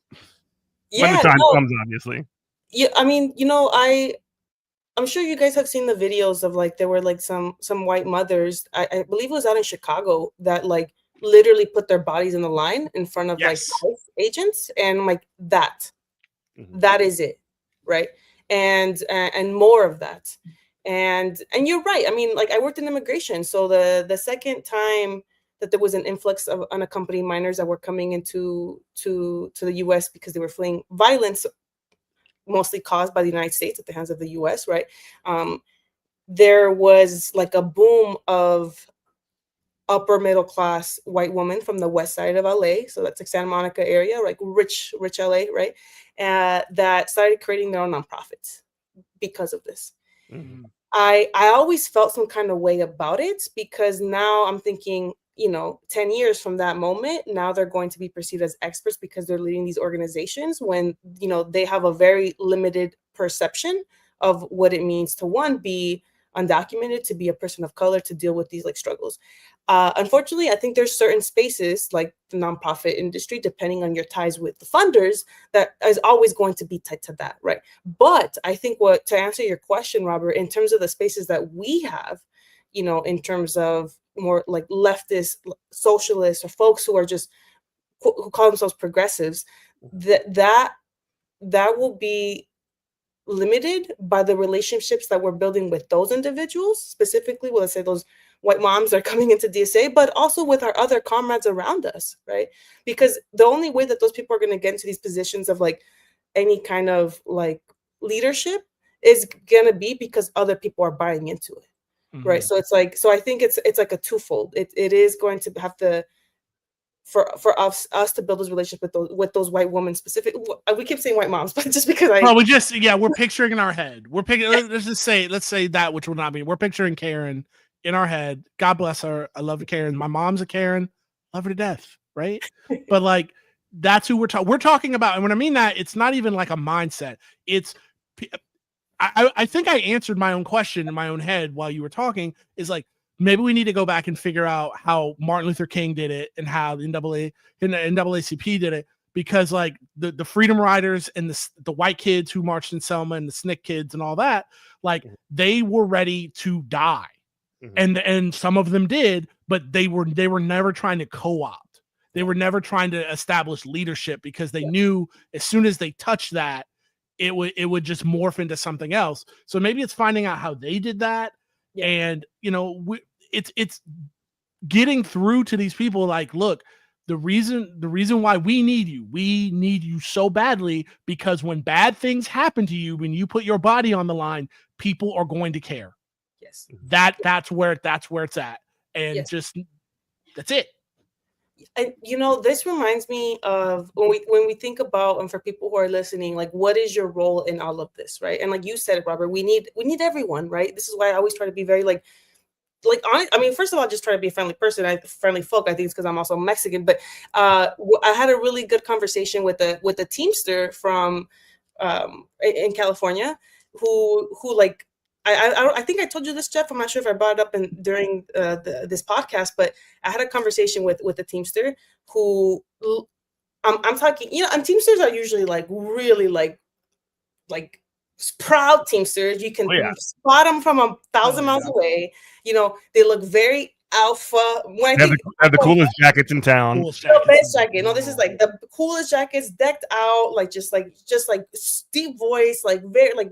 Yeah, when the time comes, obviously. Yeah, I mean, I'm sure you guys have seen the videos of like there were like some white mothers. I believe it was out in Chicago that like literally put their bodies in the line in front of like ICE agents, and like that is it, right? And more of that. And you're right. I mean, like I worked in immigration, so the second time that there was an influx of unaccompanied minors that were coming into to the U.S. because they were fleeing violence, mostly caused by the United States at the hands of the U.S., right? There was like a boom of upper middle class white women from the west side of LA, so that's like Santa Monica area, like rich LA, right? That started creating their own nonprofits because of this. Mm-hmm. I always felt some kind of way about it because now I'm thinking, 10 years from that moment, now they're going to be perceived as experts because they're leading these organizations when, they have a very limited perception of what it means to, one, be undocumented, to be a person of color, to deal with these like struggles. Unfortunately, I think there's certain spaces like the nonprofit industry, depending on your ties with the funders, that is always going to be tied to that, right? But I think to answer your question, Robert, in terms of the spaces that we have, in terms of more like leftist, socialists, or folks who are just who call themselves progressives, that will be limited by the relationships that we're building with those individuals, specifically, well, let's say those white moms that are coming into DSA, but also with our other comrades around us, right? Because the only way that those people are going to get into these positions of like any kind of like leadership is going to be because other people are buying into it, right? So it's like, so I think it's like a twofold. It is going to have to, for us to build those relationships with those white women specific. We keep saying white moms, but just because we're picturing in our head. We're picking. Let's say that, which will not be. We're picturing Karen in our head. God bless her. I love Karen. My mom's a Karen. Love her to death. Right. But like, that's who we're talking about. And when I mean that, it's not even like a mindset. It's, I think I answered my own question in my own head while you were talking. Is like, maybe we need to go back and figure out how Martin Luther King did it and how the NAACP did it, because like the Freedom Riders and the white kids who marched in Selma and the SNCC kids and all that, like they were ready to die. And some of them did, but they were never trying to co-opt. They were never trying to establish leadership, because they knew as soon as they touched that, it would just morph into something else. So maybe it's finding out how they did that. Yeah. And, you know, it's getting through to these people like, look, the reason why we need you so badly, because when bad things happen to you, when you put your body on the line, people are going to care. Yes. That's where it's at. And just, that's it. And you know, this reminds me of when we think about, and for people who are listening, like, what is your role in all of this, right? And like you said, Robert, we need everyone, right? This is why I always try to be very like honest. I mean, first of all, just try to be a friendly person. Friendly folk. I think it's because I'm also Mexican. But I had a really good conversation with a Teamster from in California who like. I think I told you this, Jeff. I'm not sure if I brought it up during this podcast, but I had a conversation with a Teamster who I'm talking, you know, and Teamsters are usually like really like proud Teamsters. You can spot them from 1,000 miles away. You know, they look very alpha. When I have the coolest jackets in town. The best jacket. No, this is like the coolest jackets, decked out, like just like deep voice, like very like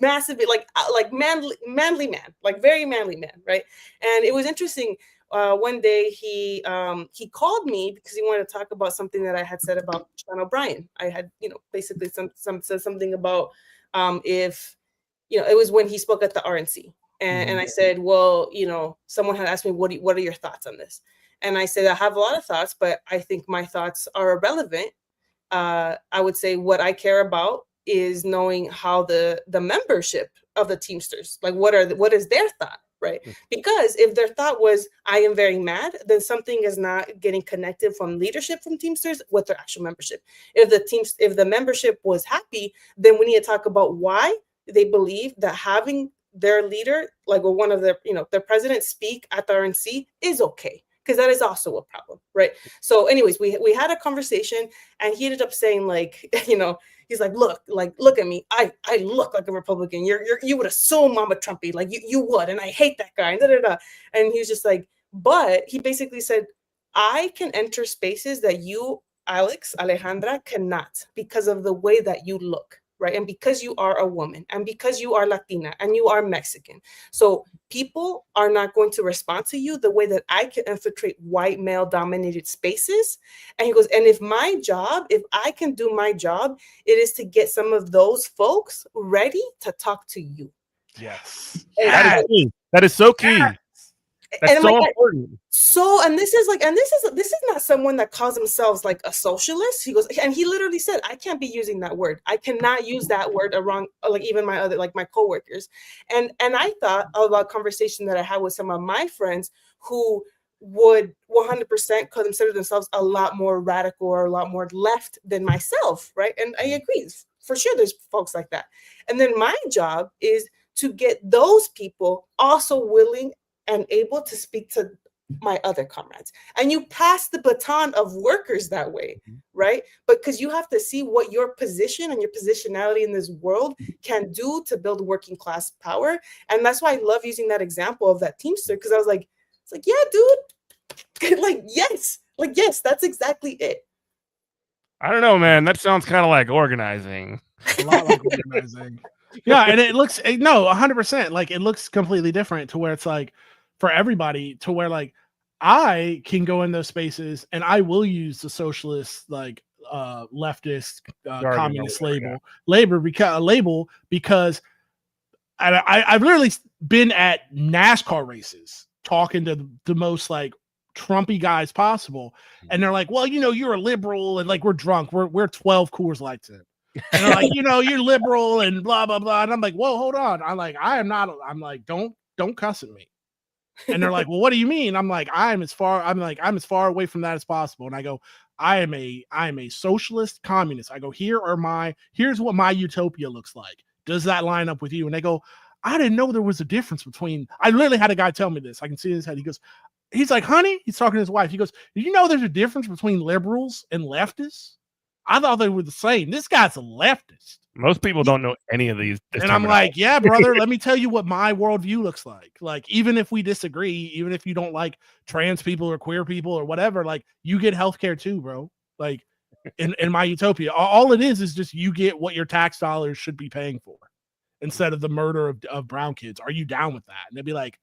massive, like manly man, like very manly man, right? And it was interesting. One day he called me because he wanted to talk about something that I had said about Sean O'Brien. I had, you know, basically said something about if, you know, it was when he spoke at the RNC, and I said, well, you know, someone had asked me what are your thoughts on this, and I said I have a lot of thoughts, but I think my thoughts are irrelevant. I would say what I care about is knowing how the membership of the Teamsters, like what is their thought, right? Because if their thought was I am very mad, then something is not getting connected from leadership from Teamsters with their actual membership. If the membership was happy, then we need to talk about why they believe that having their leader, like one of their, you know, their president speak at the RNC is okay. Because that is also a problem, right? So anyways, we had a conversation, and he ended up saying, like, you know, he's like, look at me. I look like a Republican. You would assume I'm a Trumpy, like you would, and I hate that guy. And he was just like, but he basically said, I can enter spaces that you, Alejandra, cannot, because of the way that you look, right? And because you are a woman, and because you are Latina, and you are Mexican. So people are not going to respond to you the way that I can infiltrate white male dominated spaces. And he goes, and if I can do my job, it is to get some of those folks ready to talk to you. Yes. That is key. That is so key. Yeah. That's so important. So, and this is not someone that calls themselves like a socialist. He goes, and he literally said, I can't be using that word. I cannot use that word around, like, even my other, like my coworkers. And I thought about a conversation that I had with some of my friends who would 100% consider themselves a lot more radical or a lot more left than myself, right? And I agree, for sure there's folks like that. And then my job is to get those people also willing and able to speak to my other comrades. And you pass the baton of workers that way, right? But because you have to see what your position and your positionality in this world can do to build working class power. And that's why I love using that example of that Teamster, because I was like, it's like, yeah, dude, like, yes, that's exactly it. I don't know, man. That sounds kind of like organizing. A lot like organizing. Yeah, and it looks 100%. Like it looks completely different to where it's like for everybody to where like I can go in those spaces and I will use the socialist like leftist communist label because I've literally been at NASCAR races talking to the most like Trumpy guys possible, and they're like, "Well, you're a liberal, and like we're drunk, we're 12 Coors Lights in." And they're like, you're liberal and blah blah blah. And I'm like, whoa, hold on. I'm like, I am not. I'm like, don't cuss at me. And they're like, well, what do you mean? I'm like, I'm as far away from that as possible. And I go, I am a socialist communist. I go, here's what my utopia looks like. Does that line up with you? And they go, I didn't know there was a difference between. I literally had a guy tell me this. I can see his head. He goes, he's like, honey, he's talking to his wife. He goes, do you know there's a difference between liberals and leftists? I thought they were the same. This guy's a leftist. Most people don't know any of these. And I'm like, yeah, brother, let me tell you what my worldview looks like. Like, even if we disagree, even if you don't like trans people or queer people or whatever, like you get healthcare too, bro. Like in my utopia, all it is just you get what your tax dollars should be paying for instead of the murder of brown kids. Are you down with that? And they'd be like,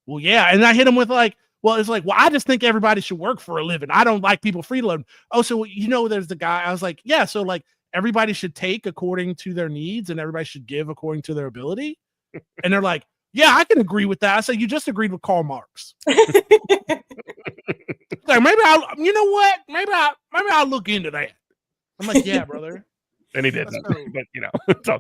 well, yeah. And I hit them with like, well, it's like, well, I just think everybody should work for a living. I don't like people freeloading. Oh, so there's the guy. I was like, yeah, so like everybody should take according to their needs and everybody should give according to their ability. And they're like, yeah, I can agree with that. I said, you just agreed with Karl Marx. Like maybe I'll look into that. I'm like, yeah, brother. And he did, but so.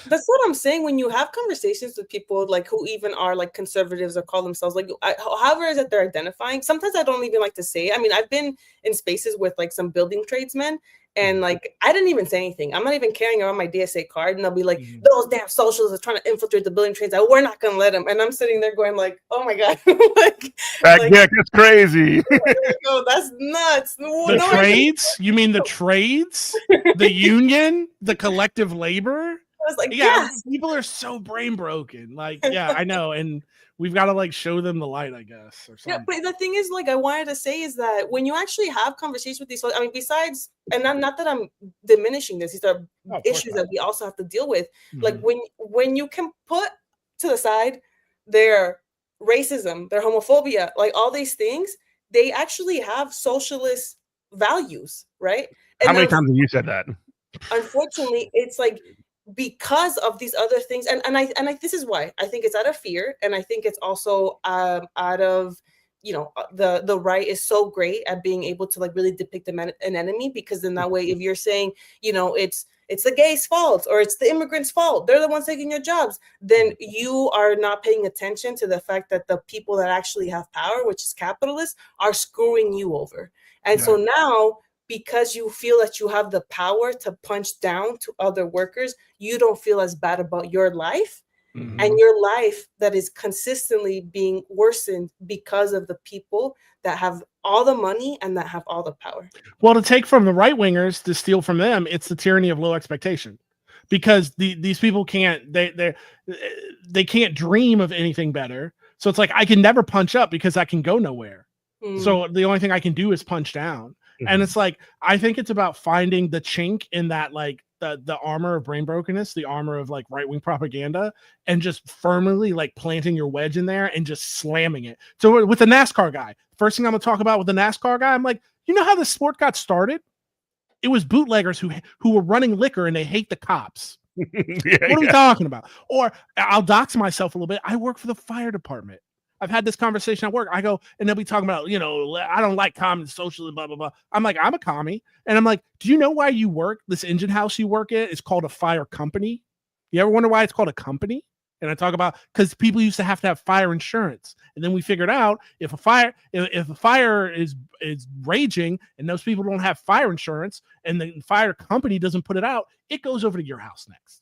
That's what I'm saying. When you have conversations with people like who even are like conservatives or call themselves like however is that they're identifying, sometimes I don't even like to say it. I mean, I've been in spaces with like some building tradesmen and like I didn't even say anything. I'm not even carrying around my DSA card, and they'll be like, those damn socialists are trying to infiltrate the building trades. We're not gonna let them. And I'm sitting there going like, oh my god, that's crazy. No, that's nuts. The trades? You mean the trades? The union? The collective labor? I was like, yeah, yes. People are so brain broken. Like, yeah, I know. And we've got to like show them the light, I guess. Or something. Yeah, but the thing is, like, I wanted to say is that when you actually have conversations with these, I mean, besides, and not that I'm diminishing this, these are issues that we also have to deal with. Mm-hmm. Like when you can put to the side their racism, their homophobia, like all these things, they actually have socialist values, right? And how many times have you said that? Unfortunately, it's like, because of these other things, and I this is why I think it's out of fear, and I think it's also out of the right is so great at being able to like really depict an enemy, because then that way if you're saying it's the gays' fault or it's the immigrants' fault, they're the ones taking your jobs, then you are not paying attention to the fact that the people that actually have power, which is capitalists, are screwing you over. And so now, because you feel that you have the power to punch down to other workers, you don't feel as bad about your life, and your life that is consistently being worsened because of the people that have all the money and that have all the power. Well, to take from the right wingers to steal from them, it's the tyranny of low expectation, because these people can't they can't dream of anything better. So it's like I can never punch up because I can go nowhere. So the only thing I can do is punch down. And it's like, I think it's about finding the chink in that, like the armor of brain brokenness, the armor of like right-wing propaganda, and just firmly like planting your wedge in there and just slamming it. So with the NASCAR guy, first thing I'm gonna talk about with the NASCAR guy, I'm like, you know how the sport got started? It was bootleggers who were running liquor and they hate the cops. What are we talking about? Or I'll dox myself a little bit. I work for the fire department. I've had this conversation at work. I go, and they'll be talking about, I don't like communist, socialism, blah, blah, blah. I'm like, I'm a commie. And I'm like, do you know why you work? This engine house you work at is called a fire company. You ever wonder why it's called a company? And I talk about, because people used to have fire insurance. And then we figured out if a fire is raging and those people don't have fire insurance and the fire company doesn't put it out, it goes over to your house next.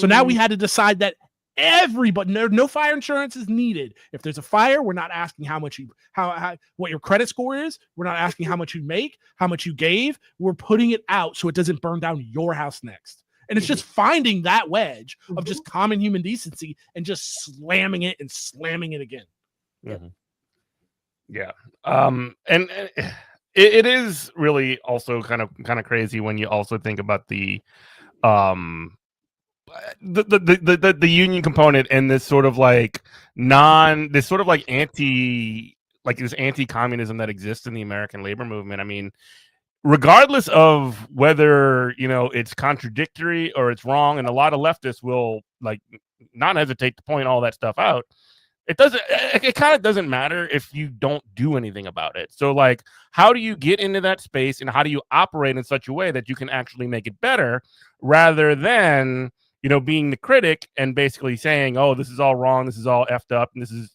So now we had to decide that everybody, no fire insurance is needed. If there's a fire, we're not asking how much what your credit score is. We're not asking how much you make, how much you gave. We're putting it out so it doesn't burn down your house next. And it's just finding that wedge of just common human decency and just slamming it again. Yeah. And it is really also kind of crazy when you also think about the union component and this sort of like anti-communism that exists in the American labor movement. I mean, regardless of whether it's contradictory or it's wrong, and a lot of leftists will like not hesitate to point all that stuff out. It kind of doesn't matter if you don't do anything about it. So like, how do you get into that space and how do you operate in such a way that you can actually make it better rather than being the critic and basically saying, oh, this is all wrong, this is all effed up, and this is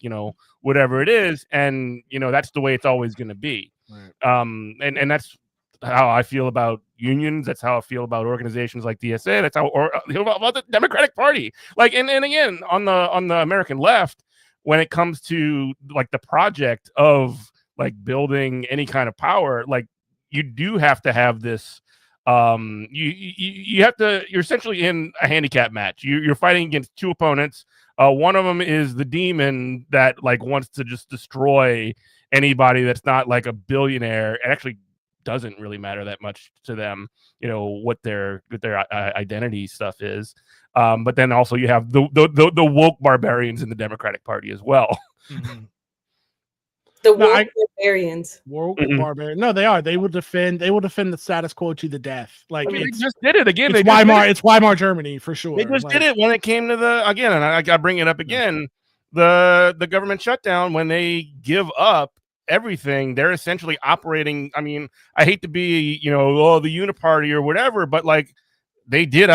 whatever it is, and that's the way it's always going to be. Right. And that's how I feel about unions. That's how I feel about organizations like DSA. That's how about the Democratic Party. Like, and again, on the American left, when it comes to like the project of like building any kind of power, like you do have to have this. You're essentially in a handicap match. You're fighting against two opponents. One of them is the demon that like wants to just destroy anybody that's not like a billionaire. It actually doesn't really matter that much to them, what their identity stuff is. But then also you have the woke barbarians in the Democratic Party as well. Mm-hmm. The woke barbarians. Woke barbarians. No, they are. They will defend the status quo to the death. Like, they just did it again. It's Weimar Germany for sure. They just did it when it came to and I bring it up again. The government shutdown, when they give up everything, they're essentially operating. I mean, I hate to be, the uniparty or whatever, but like they did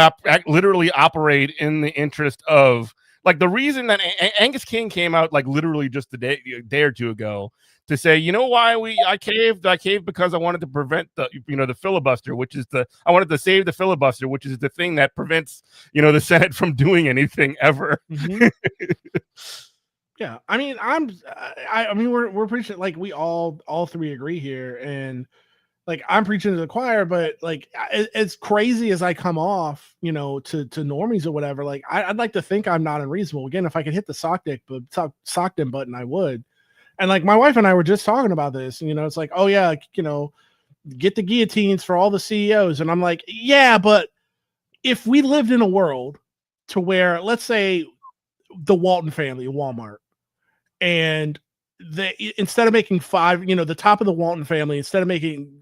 literally operate in the interest of like the reason that Angus King came out like literally just a day or two ago to say, why I caved because I wanted to prevent the filibuster, which is I wanted to save the filibuster, which is the thing that prevents, the Senate from doing anything ever. Mm-hmm. Yeah, I mean, we're pretty sure, like we all three agree here, and like I'm preaching to the choir, but like as crazy as I come off, to normies or whatever, like I'd like to think I'm not unreasonable. Again, if I could hit the sock them button, I would. And like my wife and I were just talking about this, it's like, oh yeah, get the guillotines for all the CEOs, and I'm like, yeah, but if we lived in a world to where, let's say, the Walton family, Walmart, and instead of making the top of the Walton family, instead of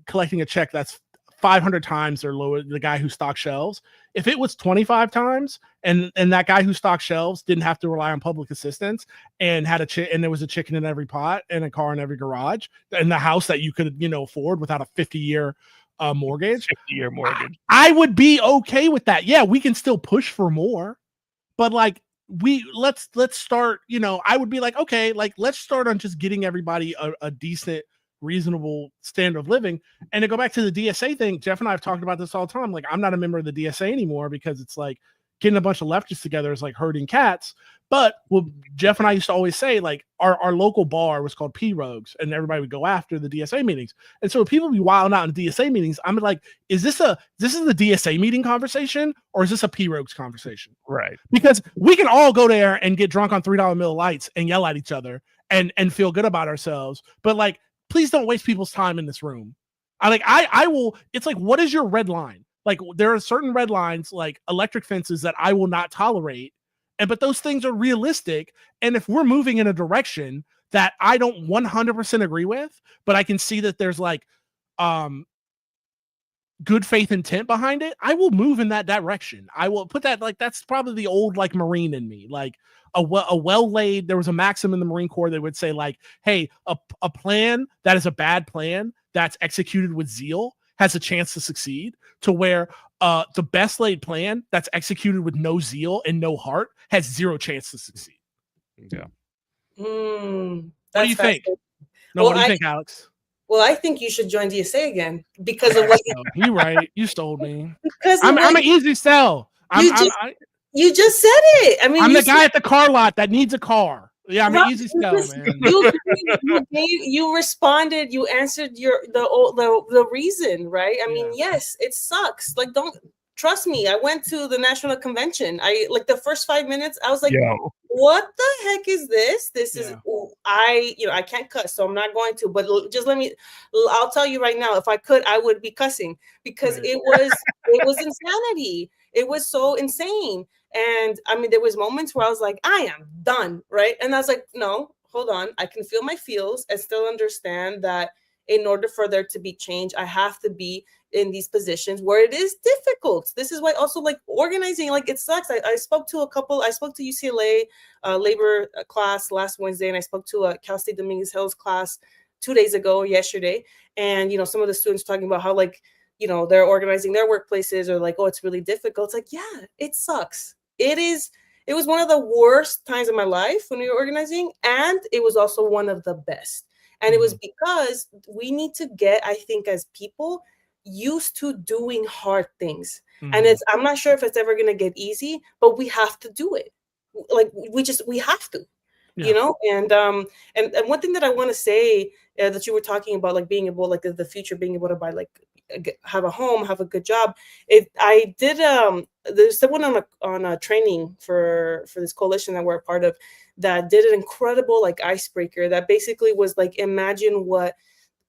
collecting a check that's 500 times or lower the guy who stocks shelves, if it was 25 times and that guy who stocked shelves didn't have to rely on public assistance and had and there was a chicken in every pot and a car in every garage and the house that you could afford without a 50-year mortgage, I would be okay with that. Yeah, we can still push for more, but like let's start, I would be like, okay, like let's start on just getting everybody a decent, reasonable standard of living. And to go back to the DSA thing, Jeff and I have talked about this all the time. Like, I'm not a member of the DSA anymore because it's like getting a bunch of leftists together is like herding cats. But what Jeff and I used to always say, like our local bar was called P Rogues, and everybody would go after the DSA meetings. And so people be wilding out in DSA meetings. I'm like, is this the DSA meeting conversation or is this a P Rogues conversation? Right. Because we can all go there and get drunk on $3 Miller Lights and yell at each other and feel good about ourselves. But like, please don't waste people's time in this room. I will. It's like, what is your red line? Like, there are certain red lines, like electric fences, that I will not tolerate. But those things are realistic. And if we're moving in a direction that I don't 100% agree with, but I can see that there's like good faith intent behind it, I will move in that direction. I will put that, like, that's probably the old like Marine in me. Like a well-laid, there was a maxim in the Marine Corps that would say like, hey, a plan that is a bad plan that's executed with zeal has a chance to succeed, to where the best laid plan that's executed with no zeal and no heart has zero chance to succeed. Yeah. What do you think? No, what do you think, Alex? Well, I think you should join DSA again because of what you're right. You stole me. Because I'm an easy sell. You just said it. I mean, I'm the guy at the car lot that needs a car. Yeah, I'm an easy sell, man. You responded. You answered the reason, right? I mean, yes, it sucks. Like, don't trust me. I went to the national convention. I like the first 5 minutes. I was like, what the heck is this? This is, Yeah. I can't cuss, so I'm not going to, but just I'll tell you right now, if I could, I would be cussing because Right. it was insanity. It was so insane. And I mean, there was moments where I was like, I am done, right? And I was like, no, hold on. I can feel my feels and still understand that in order for there to be change, I have to be in these positions where it is difficult. This is why also like organizing, like it sucks. I spoke to UCLA labor class last Wednesday, and I spoke to a Cal State Dominguez Hills class 2 days ago, yesterday. And, some of the students talking about how like, they're organizing their workplaces or like, oh, it's really difficult. It's like, yeah, it sucks. It was one of the worst times of my life when we were organizing. And it was also one of the best. And it was because we need to get, I think, as people, used to doing hard things. And I'm not sure if it's ever going to get easy, but we have to do it. Like we have to, and one thing that I want to say that you were talking about, like being able, like the future, being able to buy, like have a home, have a good job. I did, there's someone on a training for this coalition that we're a part of that did an incredible like icebreaker that basically was like, imagine what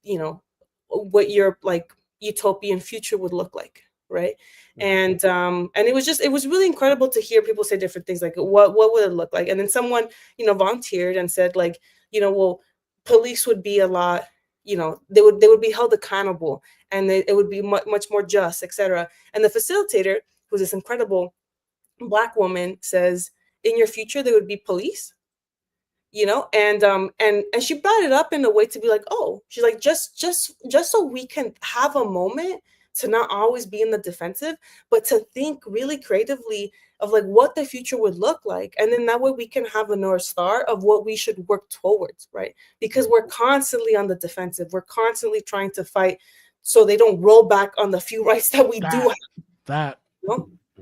your like utopian future would look like, right? And it was really incredible to hear people say different things, like what would it look like. And then someone volunteered and said, like, well, police would be a lot, they would be held accountable, and it would be much more just, etc. And the facilitator, who's this incredible Black woman, says, in your future there would be police, and she brought it up in a way to be like, oh, she's like, just so we can have a moment to not always be in the defensive, but to think really creatively of like what the future would look like. And then that way we can have a North Star of what we should work towards, right? Because we're constantly on the defensive. We're constantly trying to fight so they don't roll back on the few rights that we do have.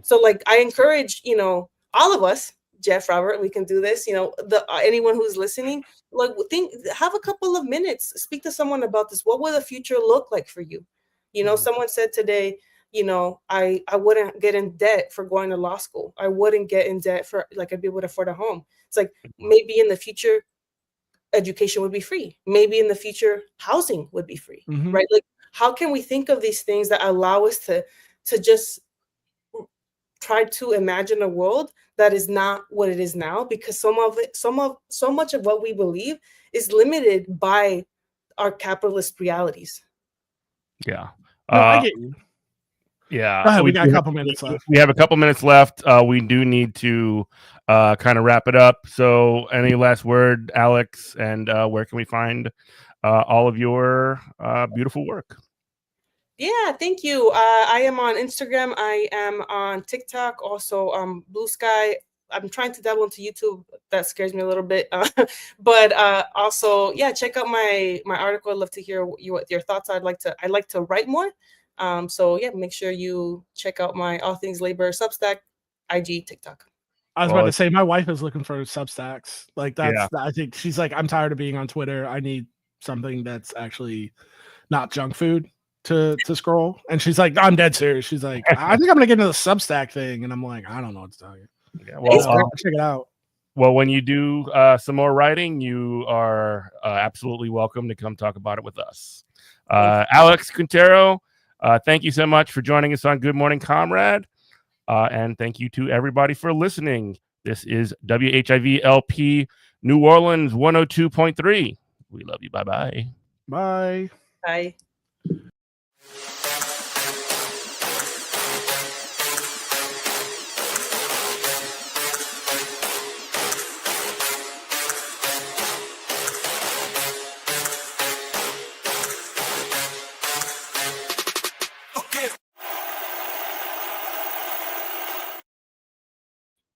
So like, I encourage, all of us, Jeff, Robert, we can do this. Anyone who's listening, like, have a couple of minutes, speak to someone about this. What will the future look like for you? Someone said today, I wouldn't get in debt for going to law school. I wouldn't get in debt for, like, I'd be able to afford a home. It's like, maybe in the future, education would be free. Maybe in the future, housing would be free, right? Like, how can we think of these things that allow us to just try to imagine a world that is not what it is now? Because so much of what we believe is limited by our capitalist realities. Yeah. No, I get you. Yeah. We got a couple minutes left. We have a couple minutes left. We do need to kind of wrap it up. So any last word, Alex, and where can we find all of your beautiful work? Yeah, thank you. I am on Instagram. I am on TikTok, also Blue Sky. I'm trying to dabble into YouTube. That scares me a little bit. But also, yeah, check out my article. I'd love to hear what your thoughts are. I'd like to write more. So yeah, make sure you check out my All Things Labor Substack, IG, TikTok. I was about to say, my wife is looking for Substacks. Like Yeah. I think she's like, I'm tired of being on Twitter. I need something that's actually not junk food to scroll. And she's like, I'm dead serious. She's like, I think I'm gonna get into the Substack thing. And I'm like, I don't know what to tell you. Yeah, well, check it out. Well, when you do some more writing, you are absolutely welcome to come talk about it with us. Alex Quintero, thank you so much for joining us on Good Morning Comrade. And thank you to everybody for listening. This is WHIV-LP New Orleans 102.3. We love you. Bye-bye. Bye. Bye.